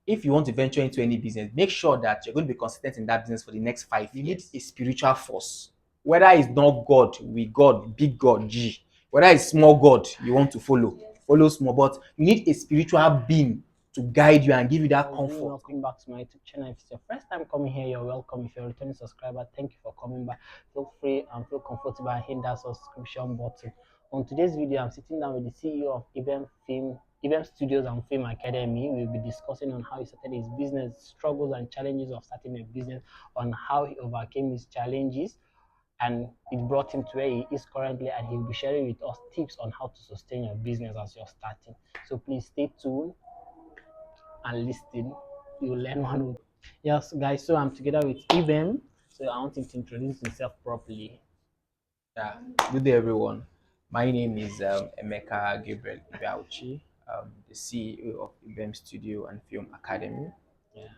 if you want to venture into any business, make sure that you're going to be consistent in that business for the next 5 years. You need a spiritual force, whether it's not God, with God, big God, G, whether it's small God you want to follow small, but you need a spiritual being to guide you and give you that comfort. Welcome back to my YouTube channel. If it's your first time coming here, you're welcome. If you're a returning subscriber, thank you for coming back. Feel free and feel comfortable and hit that subscription button. On today's video, I'm sitting down with the CEO of Ibem Studios and Film Academy. We'll be discussing on how he started his business, struggles and challenges of starting a business, on how he overcame his challenges, and it brought him to where he is currently, and he'll be sharing with us tips on how to sustain your business as you're starting. So please stay tuned and listen. You'll learn one. Yes, guys, so I'm together with Ibem. So I want him to introduce himself properly. Yeah, good day, everyone. My name is Emeka Gabriel Ibauchi, the CEO of Ibem Studio and Film Academy. Yeah.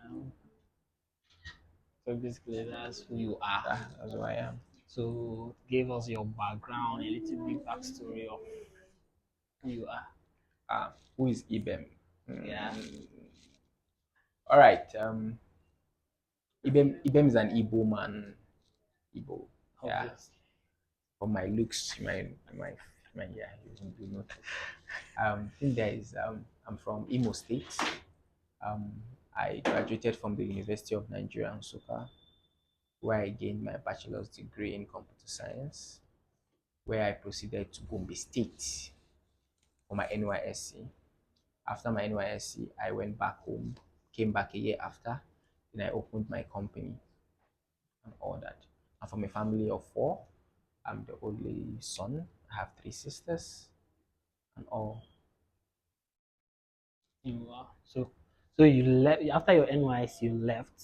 So basically, that's who you are. That's who I am. So give us your background, a little bit backstory of who you are. Who is Ibem? Yeah. All right. Ibem is an Igbo man. Igbo. Yeah. Obvious. For my looks, my yeah, you know. Thing there is I'm from Imo State. Um, I graduated from the University of Nigeria in Nsukka, where I gained my bachelor's degree in computer science, where I proceeded to Gombe State for my NYSC. After my NYSC, I went back home, came back a year after, then I opened my company and all that. I'm from a family of four. I'm the only son. I have three sisters and all. You are. So you left after your NYS, you left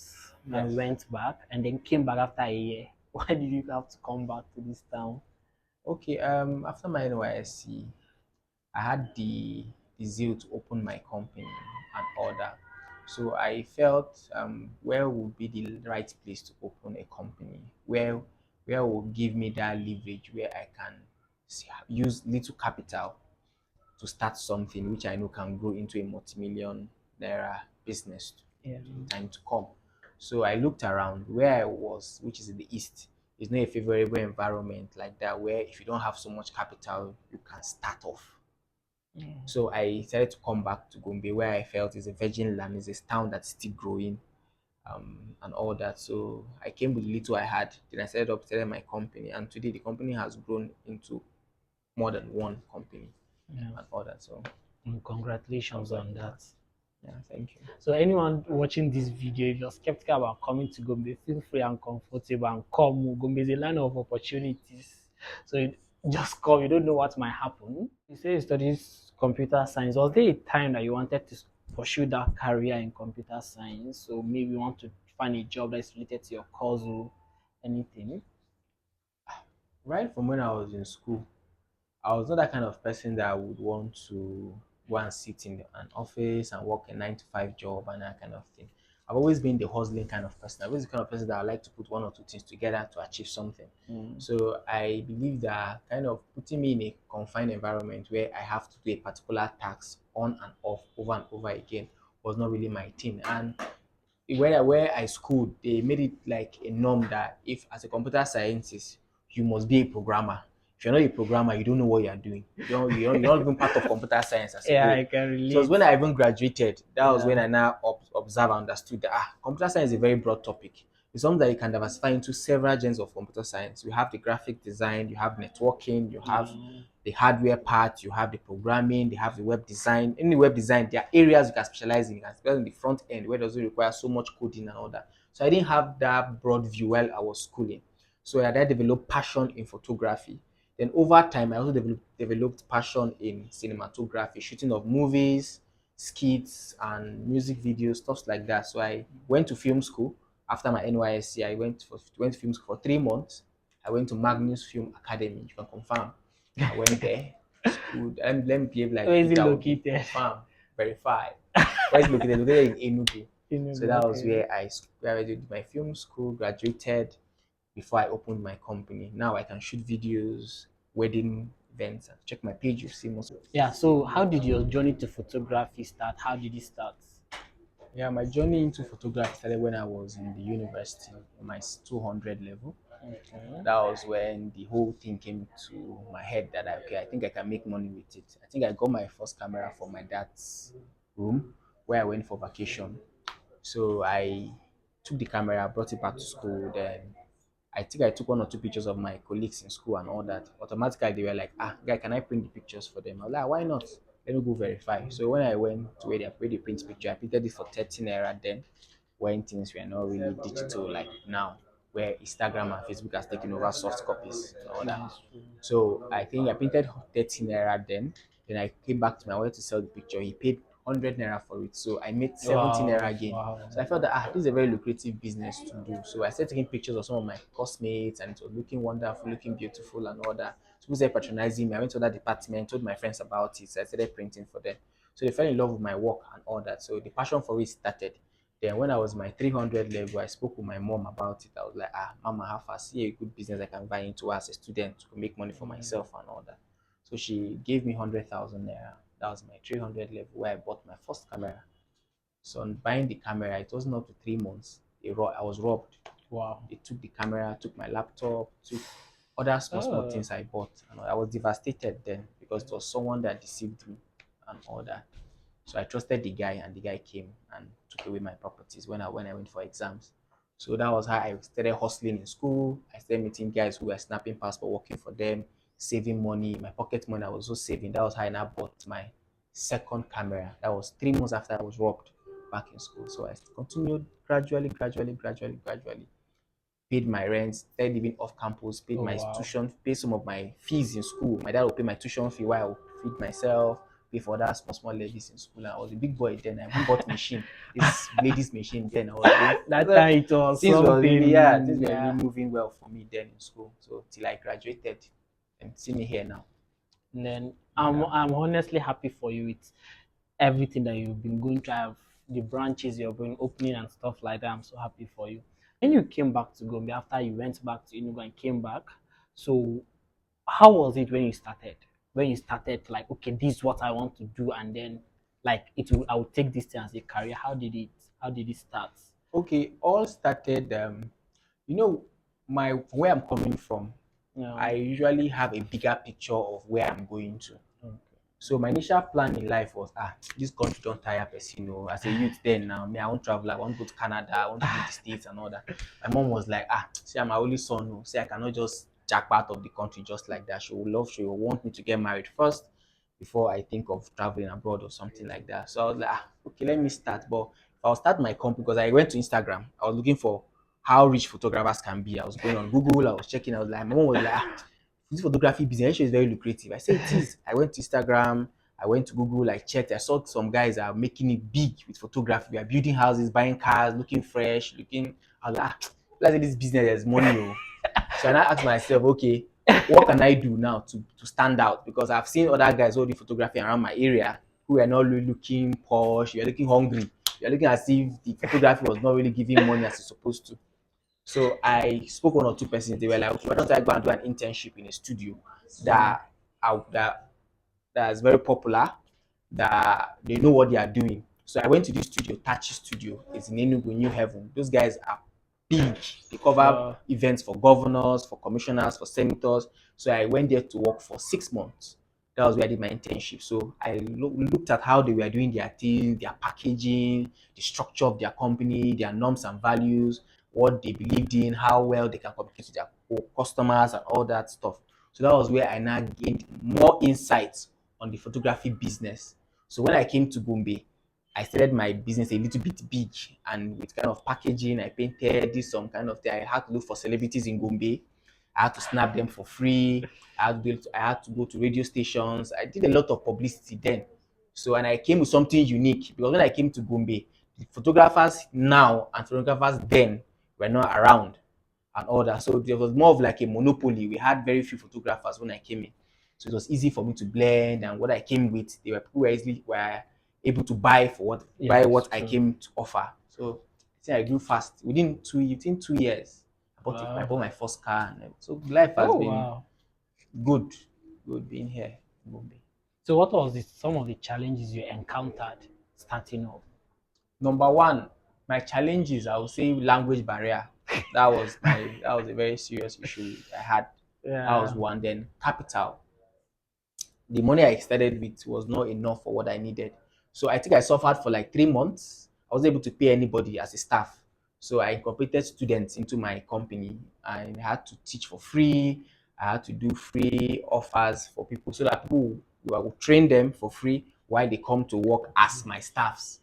and Yes. went back, and then came back after a year. Why did you have to come back to this town? Okay, after my NYSC, I had the zeal to open my company and all that. So I felt where would be the right place to open a company, where will give me that leverage where I can use little capital to start something which I know can grow into a multi-million naira business Yeah. in time to come. So I looked around where I was, which is in the east. It's not a favorable environment like that where if you don't have so much capital, you can start off. So I decided to come back to Gombe, where I felt is a virgin land, is a town that's still growing, and all that. So I came with the little I had. Then I started my company, and today the company has grown into more than one company Yeah. and all that. So And congratulations on that. yeah, thank you. So anyone watching this video, if you're skeptical about coming to Gombe, feel free and comfortable and come. Gombe is a land of opportunities. So just come. You don't know what might happen. You say you studies computer science. Was there a time that you wanted to pursue that career in computer science? So maybe you want to find a job that's related to your course or anything? Right from when I was in school, I was not that kind of person that would want to go and sit in an office and work a 9 to 5 job and that kind of thing. I've always been the hustling kind of person. I've always the kind of person that I like to put one or two things together to achieve something. So I believe that kind of putting me in a confined environment where I have to do a particular task on and off over and over again was not really my thing. And where I schooled, they made it like a norm that if as a computer scientist, you must be a programmer. If you're not a programmer, you don't know what you're doing. You're not even part of computer science as a Yeah, whole. I can So it was relate. when I even graduated, that was when Yeah. I now observed and understood that computer science is a very broad topic. It's something that you can diversify into several genres of computer science. You have the graphic design, you have networking, you have the hardware part, you have the programming, they have the web design. In the web design, there are areas you can specialize in. You can specialize in the front end where it doesn't require so much coding and all that. So I didn't have that broad view while I was schooling. So I developed passion in photography. Then over time, I also developed passion in cinematography, shooting of movies, skits, and music videos, stuff like that. So I went to film school after my NYSC. I went to film school for 3 months. I went to Magnus Film Academy. You can confirm. I went there, school. Let me behave like Where is it Peter Obi. located? Confirm, verify. Where is it located? Located in Enugu. So that was Okay. where I did my film school, graduated before I opened my company. Now I can shoot videos, wedding events, and check my page. You see most. Yeah, so how did your journey to photography start? How did it start? Yeah, my journey into photography started when I was in the university, in my 200 level. Okay. That was when the whole thing came to my head that okay, I think I can make money with it. I think I got my first camera from my dad's room where I went for vacation. So I took the camera, brought it back to school. Then I think I took one or two pictures of my colleagues in school and all that. Automatically, they were like, guy, can I print the pictures for them? I was like, why not? Let me go verify. So when I went to where they print picture, I printed it for 13 naira then, when things were not really digital like now, where Instagram and Facebook has taken over soft copies and all that. That's true. So I think I printed 13 naira then. Then I came back to my wanted to sell the picture. He paid 100 naira for it. So I made 70 naira Wow, again. wow. So I felt that this is a very lucrative business to do. So I started taking pictures of some of my classmates and it was looking wonderful, looking beautiful and all that. So people started patronizing me. I went to that department, told my friends about it. So I started printing for them. So they fell in love with my work and all that. So the passion for it started. Then when I was my 300 level, I spoke with my mom about it. I was like, mama, how far see a good business I can buy into as a student to make money for myself and all that. So she gave me 100,000 naira. That was my 300 level where I bought my first camera. So on buying the camera, it wasn't up to 3 months. I was robbed. Wow. They took the camera, took my laptop, took other small Oh, things I bought. And I was devastated then because it was someone that deceived me and all that. So I trusted the guy, and the guy came and took away my properties when I went for exams. So that was how I started hustling in school. I started meeting guys who were snapping passport, working for them, saving money. My pocket money I was also saving. That was how I now bought my second camera. That was 3 months after I was robbed back in school. So I continued gradually, paid my rent, started living off campus, paid oh my wow. tuition, paid some of my fees in school. My dad would pay my tuition fee while I would feed myself, pay for that small levies in school. And I was a big boy then. I even bought machine, this ladies machine then. I was doing That time it was things something, were really yeah. moving well for me then in school. So till I graduated and see me here now. And then I'm Yeah. I'm honestly happy for you with everything that you've been going to have, the branches you've been opening and stuff like that. I'm so happy for you. When you came back to Gombe after you went back to Enugu and came back, so how was it when you started? When you started like, okay, this is what I want to do, and then like I will take this thing as a career. How did it start? Okay, all started you know, my where I'm coming from, Yeah. I usually have a bigger picture of where I'm going to. Okay. So my initial plan in life was this country don't tire person. As a youth then now, me I want travel, I want to go to Canada, I want to go to the States and all that. My mom was like, see I'm my only son, no. Say I cannot just jack out of the country just like that. She will want me to get married first before I think of traveling abroad or something like that. So I was like, okay, let me start. But if I'll start my company because I went to Instagram, I was looking for how rich photographers can be. I was going on Google, I was checking, I was like, my mom was like, this photography business is very lucrative. I say it is. I went to Instagram, I went to Google, I checked, I saw some guys are making it big with photography. We are building houses, buying cars, looking fresh, looking. I was like, let's say this business has money. Oh. So I now asked myself, okay, what can I do now to stand out? Because I've seen other guys holding photography around my area who are not really looking posh, you're looking hungry, you're looking as if the photography was not really giving money as it's supposed to. So I spoke one or two persons. They were like, okay, why don't I go and do an internship in a studio that that that's very popular, that they know what they are doing. So I went to this studio, Tachi Studio. It's in Enugu, New Heaven. Those guys are big. They cover Wow. events for governors, for commissioners, for senators. So I went there to work for 6 months. That was where I did my internship. So I looked at how they were doing their thing, their packaging, the structure of their company, their norms and values, what they believed in, how well they can communicate with their customers, and all that stuff. So that was where I now gained more insights on the photography business. So when I came to Gombe, I started my business a little bit big and with kind of packaging. I painted, did some kind of thing. I had to look for celebrities in Gombe. I had to snap them for free. I had to go to radio stations. I did a lot of publicity then. So and I came with something unique because when I came to Gombe, the photographers now and photographers then were not around and all that. So there was more of like a monopoly. We had very few photographers when I came in. So it was easy for me to blend, and what I came with, they were people were able to buy Yes, what I true. came to offer. So I think I grew fast. Within 2 years, I Wow. bought my first car, and so life has Oh been wow. good, good being here in Mumbai. So what was some of the challenges you encountered starting off? Number one, my challenges, I would say language barrier. That was a very serious issue I had. That was Yeah. one. Then capital. The money I started with was not enough for what I needed. So I think I suffered for like 3 months. I wasn't able to pay anybody as a staff. So I incorporated students into my company and I had to teach for free. I had to do free offers for people so that people I would train them for free while they come to work as my staffs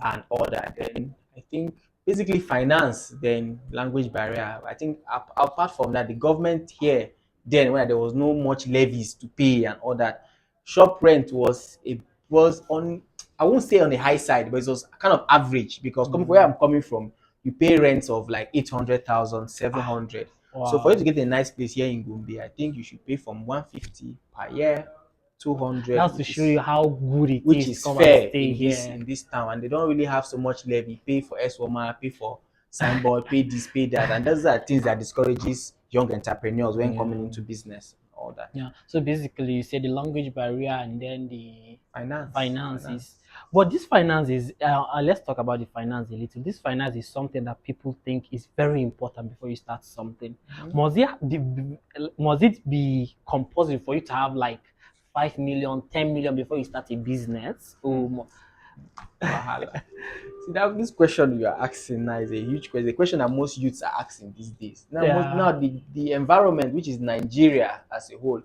and all that. Then I think basically finance, then language barrier. I think apart from that, the government here then when there was no much levies to pay and all that, shop rent was on, I won't say on the high side, but it was kind of average because coming from where Mm. I'm coming from, you pay rents of like 800,000, 700. So for you Wow. to get a nice place here in Gombe, I think you should pay from 150 per year, 200, That's to show you how good it which is to is come and fair stay in here. this town, and they don't really have so much levy. Pay for S-Woma, pay for signboard, pay this, pay that, and those are things that discourages young entrepreneurs when coming Yeah. into business. All that Yeah. So basically, you say the language barrier and then the finances. finance. But this finance is, let's talk about the finance a little. This finance is something that people think is very important before you start something. Mhm. Must it be compulsory for you to have like 5 million, 10 million before you start a business? Wahala. See that this question you are asking now is a huge question. The question that most youths are asking these days. Yeah. Now the environment, which is Nigeria as a whole,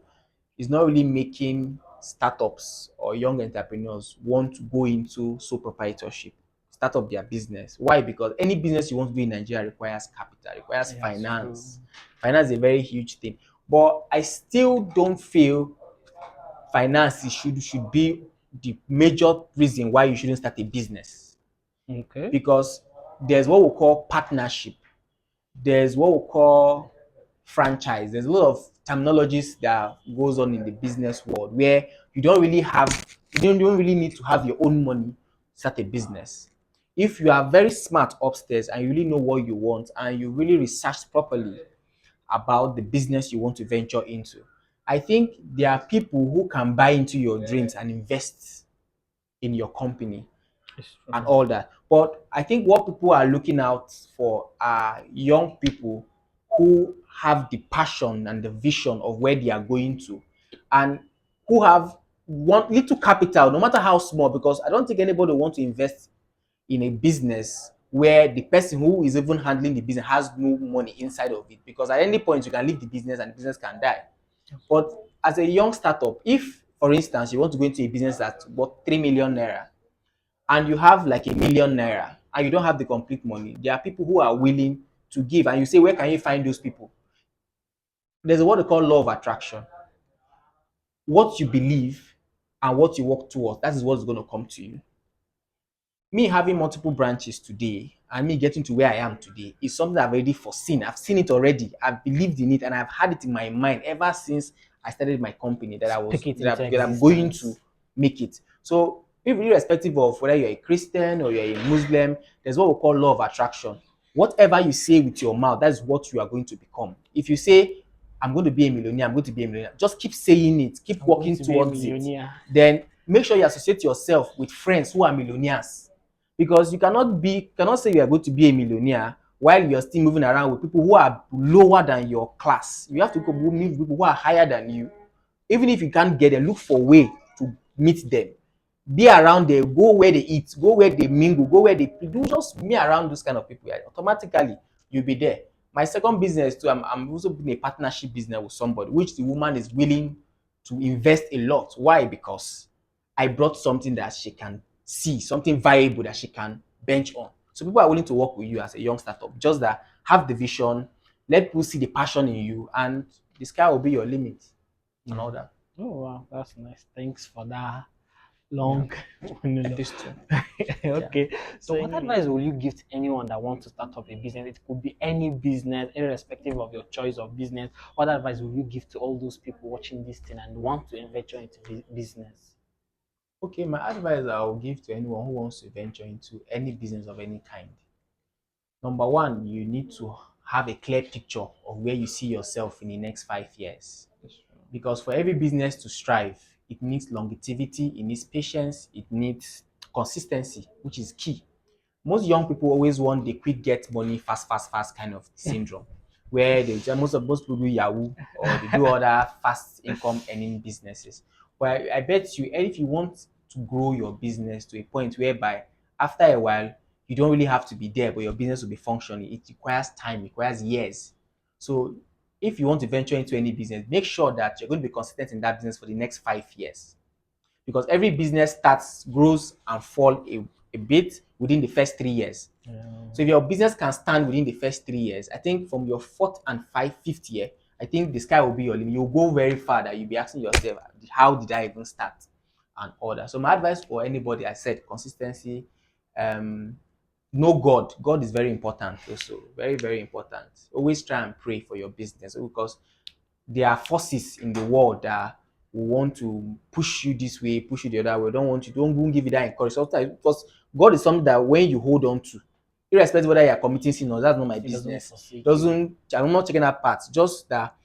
is not really making startups or young entrepreneurs want to go into sole proprietorship, start up their business. Why? Because any business you want to do in Nigeria requires capital, requires Yeah, true. finance. Finance is a very huge thing. But I still don't feel finance should be the major reason why you shouldn't start a business. Okay. Because there's what we call partnership, there's what we call franchise. There's a lot of terminologies that goes on in the business world where you don't really need to have your own money to start a business. If you are very smart upstairs and you really know what you want and you really research properly about the business you want to venture into, I think there are people who can buy into your dreams and invest in your company It's and true. all that. But I think what people are looking out for are young people who have the passion and the vision of where they are going to, and who have one little capital, no matter how small, because I don't think anybody wants to invest in a business where the person who is even handling the business has no money inside of it. Because at any point you can leave the business and the business can die. But as a young startup, if for instance you want to go into a business that's worth 3 million naira and you have like a million naira and you don't have the complete money, there are people who are willing to give. And you say, where can you find those people? There's what they call law of attraction. What you believe and what you work towards, that is what's going to come to you. Me having multiple branches today and me getting to where I am today is something I've already foreseen. I've seen it already. I've believed in it and I've had it in my mind ever since I started my company that Speak it into that I'm going to existence. make it. So irrespective of whether you're a Christian or you're a Muslim, there's what we call law of attraction. Whatever you say with your mouth, that's what you are going to become. If you say, I'm going to be a millionaire, I'm going to be a millionaire, just keep saying it, keep I'm going working to be a towards it. millionaire. Then make sure you associate yourself with friends who are millionaires, because you cannot say you are going to be a millionaire while you're still moving around with people who are lower than your class. You have to go meet people who are higher than you. Even if you can't get them, look for a way to meet them. Be around them, go where they eat, go where they mingle, go where they do, just be around those kind of people. Yeah, automatically you'll be there. My second business too, I'm also doing a partnership business with somebody, which the woman is willing to invest a lot. Why? Because I brought something that she can see, something viable that she can bench on. So people are willing to work with you as a young startup. Just that have the vision, let people see the passion in you, and the sky will be your limit and Yeah. all that. Oh wow, that's nice. Thanks for that Yeah. long And monologue. this too. Yeah. Okay. So So what anyway, advice will you give to anyone that wants to start up a business? It could be any business, irrespective of your choice of business. What advice will you give to all those people watching this thing and want to venture into business? okay, my advice I will give to anyone who wants to venture into any business of any kind. Number one, you need to have a clear picture of where you see yourself in the next 5 years. Because for every business to strive, it needs longevity, it needs patience, it needs consistency, which is key. Most young people always want the quick get money fast, fast, fast kind of syndrome, where most people do Yahoo or they do other fast income earning businesses. But I bet you, if you want to grow your business to a point whereby after a while you don't really have to be there, but your business will be functioning, it requires time, requires years. So if you want to venture into any business, make sure that you're going to be consistent in that business for the next 5 years, because every business starts, grows, and fall a bit within the first 3 years. Yeah. So if your business can stand within the first 3 years, I think from your fourth and fifth year, I think the sky will be your limit. You'll go very far that you'll be asking yourself, how did I even start? And all that. So my advice for anybody, I said consistency. Um, know God. God is very important also. Very, very important. Always try and pray for your business, because there are forces in the world that will want to push you this way, push you the other way. Don't want you, don't won't give you that encouragement. Sometimes, because God is something that when you hold on to, irrespective whether you are committing sin or that's not my It doesn't business. forsake you. Doesn't I'm not checking that part. Just that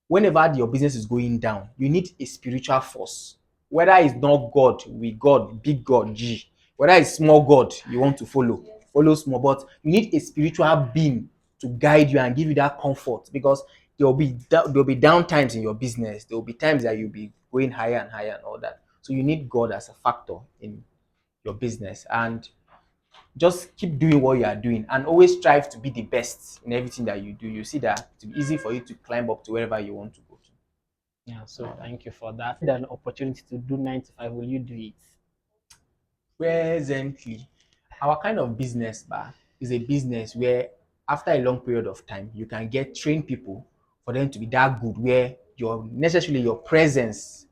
whenever your business is going down, you need a spiritual force. Whether it's not God, with God, big God, G. Whether it's small God you want to follow small. But you need a spiritual being to guide you and give you that comfort, because there will be down times in your business. There will be times that you'll be going higher and higher and all that. So you need God as a factor in your business, and just keep doing what you are doing and always strive to be the best in everything that you do. You see that it's easy for you to climb up to wherever you want to go to. Yeah, so thank you for that. An opportunity to do 9 to 5, will you do it? Presently, our kind of business bar is a business where after a long period of time, you can get trained people for them to be that good, where your presence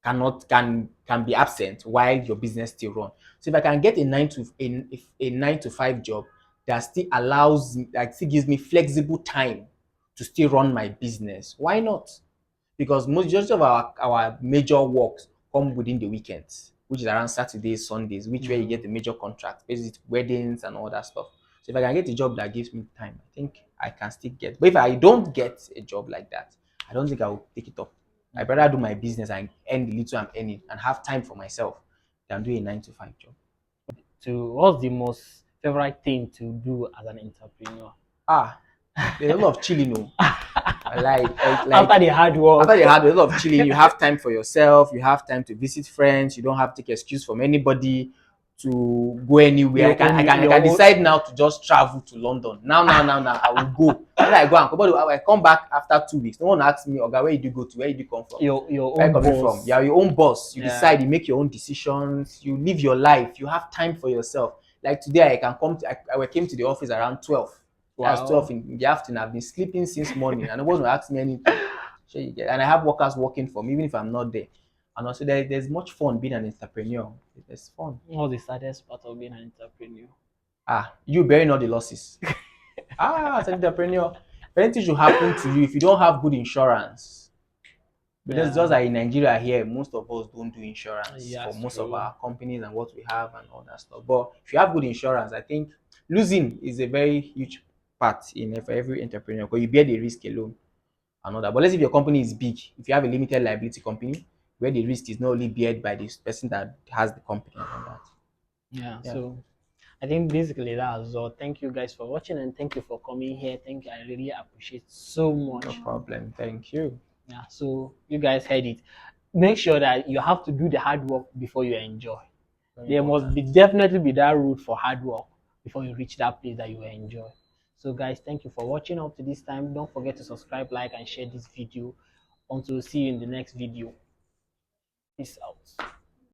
can be absent while your business still run. So if I can get a 9 to 5 job that still still gives me flexible time to still run my business, why not? Because majority of our major works come within the weekends, which is around Saturdays, Sundays, which where you get the major contracts, basically weddings and all that stuff. So if I can get a job that gives me time, I think I can still get. But if I don't get a job like that, I don't think I will take it up. I'd rather do my business and earn the little I'm earning and have time for myself than do a 9 to 5 job. To what's the most favorite thing to do as an entrepreneur? Ah, there's a lot of chilling, no. After the hard work. After you had a lot of chilling, you have time for yourself, you have time to visit friends, you don't have to take excuse from anybody to go anywhere. I can decide now to just travel to London. Now, I will go. When I go and come, but I come back after 2 weeks. No one asks me, okay, where did you go to? Where did you come from? Your Where are own you coming from? boss. You are your own boss. You Yeah. decide, you make your own decisions, you live your life, you have time for yourself. Like today, I can come to, I came to the office around 12. That's Wow. 12 in the afternoon. I've been sleeping since morning and no one will ask me anything. Sure you get. And I have workers working for me, even if I'm not there. And also, there's much fun being an entrepreneur. There's fun. What's the saddest part of being an entrepreneur? You bearing all the losses. As an entrepreneur, if anything should happen to you, if you don't have good insurance, because just Yeah. like in Nigeria here, most of us don't do insurance Yeah, for that's most of true. our companies and what we have and all that stuff. But if you have good insurance, I think losing is a very huge part in for every entrepreneur, because you bear the risk alone and all that. But let's say if your company is big, if you have a limited liability company where the risk is not only beared by the person that has the company and all that. Yeah, Yeah, so I think basically that's all. Thank you guys for watching and thank you for coming here. Thank you. I really appreciate so no much. problem. Thank you. Yeah, so you guys heard it. Make sure that you have to do the hard work before you enjoy. Very There must important. be definitely be that route for hard work before you reach that place that you enjoy. So guys, thank you for watching up to this time. Don't forget to subscribe, like, and share this video. Until see you in the next video. Peace out.